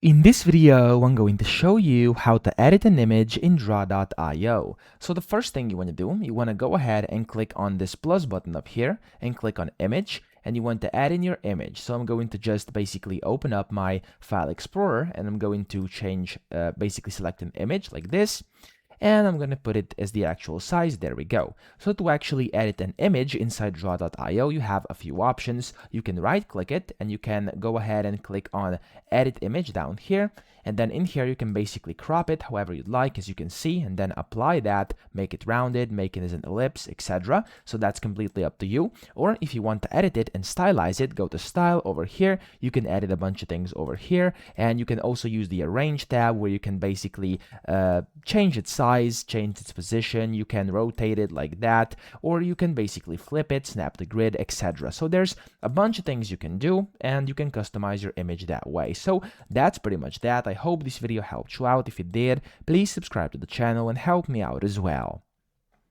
In this video, I'm going to show you how to edit an image in Draw.io. So the first thing you want to do, you want to go ahead and click on this plus button up here and click on image, and you want to add in your image. So I'm going to just basically open up my file explorer, and I'm going to basically select an image like this, and I'm going to put it as the actual size. There we go. So to actually edit an image inside Draw.io, you have a few options. You can right click it and you can go ahead and click on edit image down here, and then in here you can basically crop it however you'd like, as you can see, and then apply that, make it rounded, make it as an ellipse, etc. So that's completely up to you. Or if you want to edit it and stylize it, go to style over here. You can edit a bunch of things over here, and you can also use the arrange tab where you can basically change its size, change its position. You can rotate it like that, or you can basically flip it, snap the grid, etc. So there's a bunch of things you can do, and you can customize your image that way. So that's pretty much that. I hope this video helped you out. If it did, please subscribe to the channel and help me out as well.